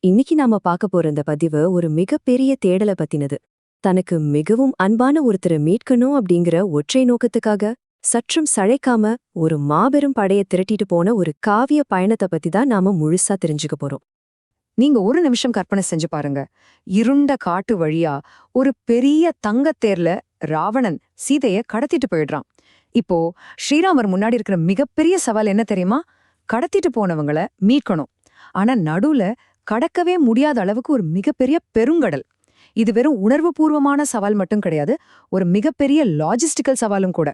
இன்னைக்கு நாம பார்க்க போற இந்த பதிவு ஒரு மிகப்பெரிய தேடலை பத்தினது. தனக்கு மிகவும் அன்பான ஒருத்தரை மீட்கணும் அப்படிங்கிற ஒற்றை நோக்கத்துக்காக சற்றும் சளைக்காம ஒரு மாபெரும் படைய திரட்டிட்டு போன ஒரு காவிய பயணத்தை பத்தி தான் நாம முழுசா தெரிஞ்சுக்க போறோம். நீங்க ஒரு நிமிஷம் கற்பனை செஞ்சு பாருங்க. இருண்ட காட்டு வழியா ஒரு பெரிய தங்கத்தேர்ல ராவணன் சீதைய கடத்திட்டு போயிடுறான். இப்போ ஸ்ரீராமர் முன்னாடி இருக்கிற மிகப்பெரிய சவால் என்ன தெரியுமா? கடத்திட்டு போனவங்கள மீட்கணும். ஆனா நடுவுல கடக்கவே முடியாத அளவுக்கு ஒரு மிகப்பெரிய பெருங்கடல். இது வெறும் உணர்வுபூர்வமான சவால் மட்டும் கிடையாது, ஒரு மிகப்பெரிய லாஜிஸ்டிக்கல் சவாலும் கூட.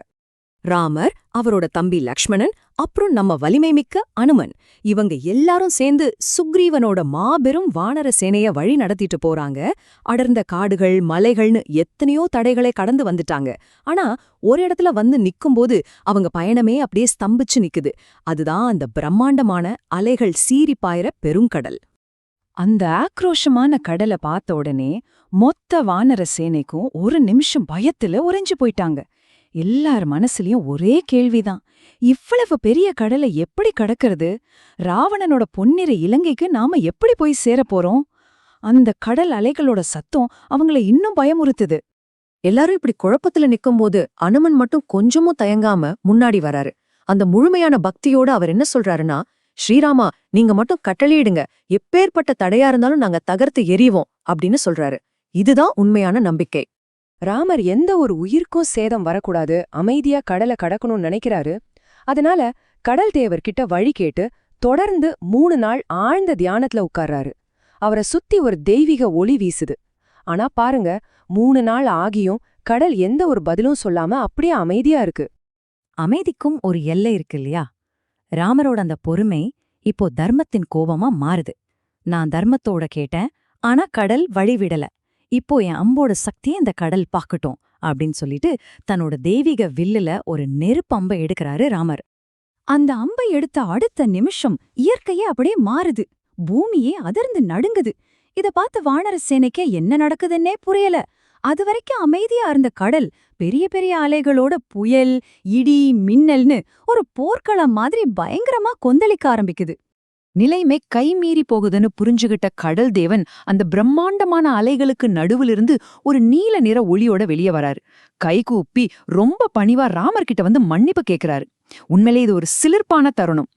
ராமர், அவரோட தம்பி லக்ஷ்மணன், அப்புறம் நம்ம வலிமை மிக்க அனுமன், இவங்க எல்லாரும் சேர்ந்து சுக்ரீவனோட மாபெரும் வானர சேனைய வழி நடத்திட்டு போறாங்க. அடர்ந்த காடுகள், மலைகள்னு எத்தனையோ தடைகளை கடந்து வந்துட்டாங்க. ஆனா ஒரு இடத்துல வந்து நிக்கும்போது அவங்க பயணமே அப்படியே ஸ்தம்பிச்சு நிக்குது. அதுதான் அந்த பிரம்மாண்டமான அலைகள் சீறி பாயிற பெருங்கடல். அந்த ஆக்ரோஷமான கடலை பார்த்த உடனே மொத்த வானர சேனைக்கும் ஒரு நிமிஷம் பயத்துல உறைஞ்சு போயிட்டாங்க. எல்லார் மனசுலயும் ஒரே கேள்விதான், இவ்வளவு பெரிய கடலை எப்படி கடக்கிறது? ராவணனோட பொன்னிற இலங்கைக்கு நாம எப்படி போய் சேரப் போறோம்? அந்த கடல் அலைகளோட சத்தம் அவங்கள இன்னும் பயமுறுத்துது. எல்லாரும் இப்படி குழப்பத்துல நிக்கும்போது அனுமன் மட்டும் கொஞ்சமும் தயங்காம முன்னாடி வராரு. அந்த முழுமையான பக்தியோட அவர் என்ன சொல்றாருன்னா, ஸ்ரீராமா, நீங்க மட்டும் கட்டளையிடுங்க, எப்பேற்பட்ட தடையா இருந்தாலும் நாங்க தகர்த்து எறிவோம் அப்படின்னு சொல்றாரு. இதுதான் உண்மையான நம்பிக்கை. ராமர் எந்த ஒரு உயிருக்கும் சேதம் வரக்கூடாது, அமைதியா கடலை கடக்கணும்னு நினைக்கிறாரு. அதனால கடல் தேவர்கிட்ட வழி கேட்டு தொடர்ந்து 3 நாள் ஆழ்ந்த தியானத்துல உட்கார்றாரு. அவரை சுத்தி ஒரு தெய்வீக ஒளி வீசுது. ஆனா பாருங்க, 3 நாள் ஆகியும் கடல் எந்த ஒரு பதிலும் சொல்லாம அப்படியே அமைதியா இருக்கு. அமைதிக்கும் ஒரு எல்லை இருக்கு இல்லையா? ராமரோட அந்த பொறுமை இப்போ தர்மத்தின் கோபமா மாறுது. நான் தர்மத்தோட கேட்டேன், ஆனா கடல் வழிவிடல. இப்போ என் அம்போட சக்தியை இந்த கடல் பாக்கட்டும் அப்படின்னு சொல்லிட்டு தன்னோட தெய்வீக வில்லுல ஒரு நெருப்பம்பை எடுக்கிறாரு ராமர். அந்த அம்பை எடுத்த அடுத்த நிமிஷம் இயற்கையே அப்படியே மாறுது. பூமியே அதிர்ந்து நடுங்குது. இத பார்த்து வானர சேனைக்கு என்ன நடக்குதுன்னே புரியல. அதுவரைக்கும் அமைதியா இருந்த கடல் பெரிய பெரிய அலைகளோட புயல், இடி, மின்னல்னு ஒரு போர்க்களம் மாதிரி பயங்கரமா கொந்தளிக்க ஆரம்பிக்குது. நிலைமை கைமீறி போகுதுன்னு புரிஞ்சுகிட்ட கடல் தேவன் அந்த பிரம்மாண்டமான அலைகளுக்கு நடுவிலிருந்து ஒரு நீல நிற ஒளியோட வெளியே வராரு. கைகூப்பி ரொம்ப பணிவா ராமர் கிட்ட வந்து மன்னிப்பு கேக்குறாரு. உண்மையிலே இது ஒரு சிலிர்ப்பான தருணம்.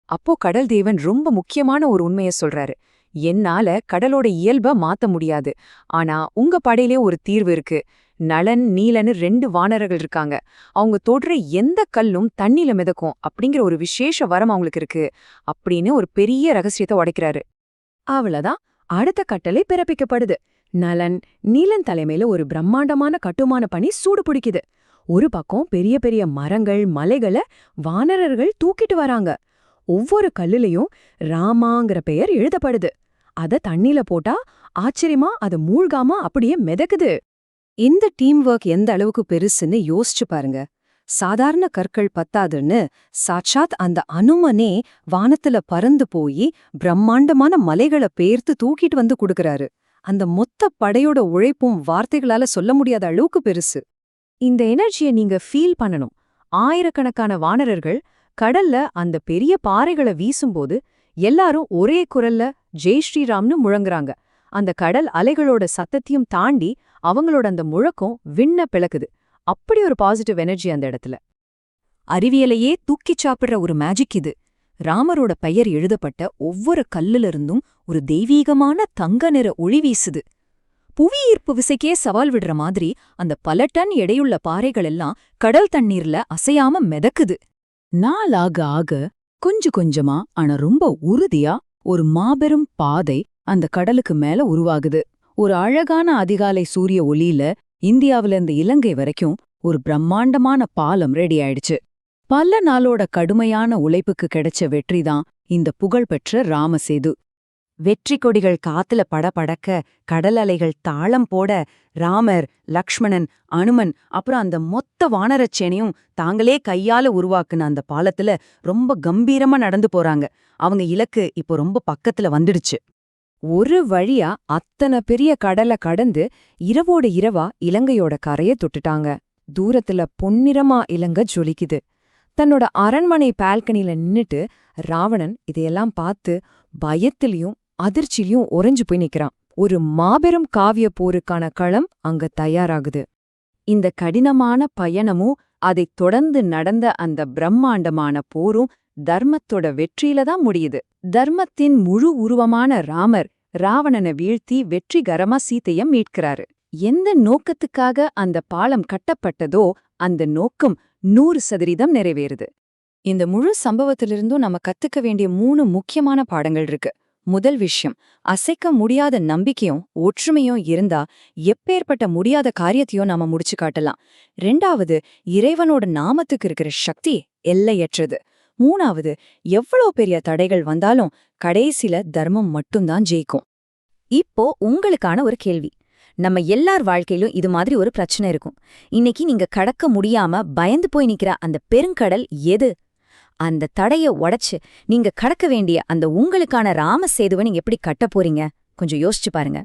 அப்போ கடல் தேவன் ரொம்ப முக்கியமான ஒரு உண்மைய சொல்றாரு. என்னால கடலோட இயல்ப மாத்த முடியாது, ஆனா உங்க படையிலே ஒரு தீர்வு இருக்கு. நளன், நீலன்னு 2 வானரர்கள் இருக்காங்க. அவங்க தொடுற எந்த கல்லும் தண்ணில மிதக்கும் அப்படிங்கிற ஒரு விசேஷ வரம் அவங்களுக்கு இருக்கு அப்படின்னு ஒரு பெரிய ரகசியத்தை உடைக்கிறாரு. அவ்வளவுதான், அடுத்த கட்டளை பிறப்பிக்கப்படுது. நளன், நீலன் தலைமையில ஒரு பிரம்மாண்டமான கட்டுமான பணி சூடு பிடிக்குது. ஒரு பக்கம் பெரிய பெரிய மரங்கள், மலைகளை வானரர்கள் தூக்கிட்டு வராங்க. ஒவ்வொரு கல்லுலயும் ராமாங்கிற பெயர் எழுதப்படுது. அத தண்ணில போட்டா ஆச்சரியமா அது மூழ்காம அப்படியே மிதக்குது. இந்த டீம் ஒர்க் எந்த அளவுக்கு பெருசுன்னு யோசிச்சு பாருங்க. சாதாரண கற்கள் பத்தாதுன்னு சாட்சாத் அந்த அனுமனே வானத்துல பறந்து போய் பிரம்மாண்டமான மலைகளை பேர்த்து தூக்கிட்டு வந்து கொடுக்கறாரு. அந்த மொத்த படையோட உழைப்பும் வார்த்தைகளால சொல்ல முடியாத அளவுக்கு பெருசு. இந்த எனர்ஜியை நீங்க ஃபீல் பண்ணணும். ஆயிரக்கணக்கான வானரர்கள் கடல்ல அந்த பெரிய பாறைகளை வீசும்போது எல்லாரும் ஒரே குரல்ல ஜெய் ஸ்ரீராம்னு முழங்குறாங்க. அந்த கடல் அலைகளோட சத்தத்தையும் தாண்டி அவங்களோட அந்த முழக்கம் விண்ண பிளக்குது. அப்படி ஒரு பாசிட்டிவ் எனர்ஜி அந்த இடத்துல. அறிவியலையே தூக்கிச் சாப்பிடுற ஒரு மேஜிக் இது. ராமரோட பெயர் எழுதப்பட்ட ஒவ்வொரு கல்லுல இருந்தும் ஒரு தெய்வீகமான தங்க நிற ஒளி வீசுது. புவியீர்ப்பு விசைக்கே சவால் விடுற மாதிரி அந்த பல டன் எடையுள்ள பாறைகள் எல்லாம் கடல் தண்ணீர்ல அசையாம மிதக்குது. நாளாக ஆக கொஞ்சம் கொஞ்சமா, ஆனா ரொம்ப உறுதியா ஒரு மாபெரும் பாதை அந்த கடலுக்கு மேல உருவாகுது. ஒரு அழகான அதிகாலை சூரிய ஒளியில இந்தியாவில இருந்து இலங்கை வரைக்கும் ஒரு பிரம்மாண்டமான பாலம் ரெடி ஆயிடுச்சு. பல நாளோட கடுமையான உழைப்புக்கு கிடைச்ச வெற்றிதான் இந்த புகழ்பெற்ற ராமசேது. வெற்றி கொடிகள் காத்துல படபடக்க, கடல் அலைகள் தாளம் போட, ராமர், லக்ஷ்மணன், அனுமன் அப்புறம் அந்த மொத்த வானரச்சேனையும் தாங்களே கையால உருவாக்குன அந்த பாலத்துல ரொம்ப கம்பீரமா நடந்து போறாங்க. அவங்க இலக்கு இப்போ ரொம்ப பக்கத்துல வந்துடுச்சு. ஒரு வழியா அத்தனை பெரிய கடலை கடந்து இரவோட இரவா இலங்கையோட கரைய தொட்டுட்டாங்க. தூரத்துல பொன்னிறமா இலங்கை ஜொலிக்குது. தன்னோட அரண்மனை பால்கனில நின்னுட்டு ராவணன் இதையெல்லாம் பார்த்து பயத்திலையும் அதிர்ச்சியிலும் உறைஞ்சு போய் நிக்கிறான். ஒரு மாபெரும் காவிய போருக்கான களம் அங்க தயாராகுது. இந்த கடினமான பயணமும் அதைத் தொடர்ந்து நடந்த அந்த பிரம்மாண்டமான போரும் தர்மத்தோட வெற்றியில தான் முடியுது. தர்மத்தின் முழு உருவமான ராமர் ராவணனை வீழ்த்தி வெற்றிகரமா சீதைய மீட்கிறாரு. எந்த நோக்கத்துக்காக அந்த பாலம் கட்டப்பட்டதோ அந்த நோக்கம் 100% நிறைவேறுது. இந்த முழு சம்பவத்திலிருந்தும் நம்ம கத்துக்க வேண்டிய 3 முக்கியமான பாடங்கள் இருக்கு. முதல் விஷயம், அசைக்க முடியாத நம்பிக்கையும் ஒற்றுமையும் இருந்தா எப்பேற்பட்ட முடியாத காரியத்தையும் நாம முடிச்சு காட்டலாம். 2வது, இறைவனோட நாமத்துக்கு இருக்கிற சக்தி எல்லையற்றது. 3வது, எவ்வளவு பெரிய தடைகள் வந்தாலும் கடைசில தர்மம் மட்டும்தான் ஜெயிக்கும். இப்போ உங்களுக்கான ஒரு கேள்வி. நம்ம எல்லார் வாழ்க்கையிலும் இது மாதிரி ஒரு பிரச்சனை இருக்கும். இன்னைக்கு நீங்க கடக்க முடியாம பயந்து போய் நிக்கிற அந்த பெருங்கடல் எது? அந்த தடைய உடைச்சு நீங்க கடக்க வேண்டிய அந்த உங்களுக்கான ராம சேதுவை நீங்க எப்படி கட்ட போறீங்க? கொஞ்சம் யோசிச்சு பாருங்க.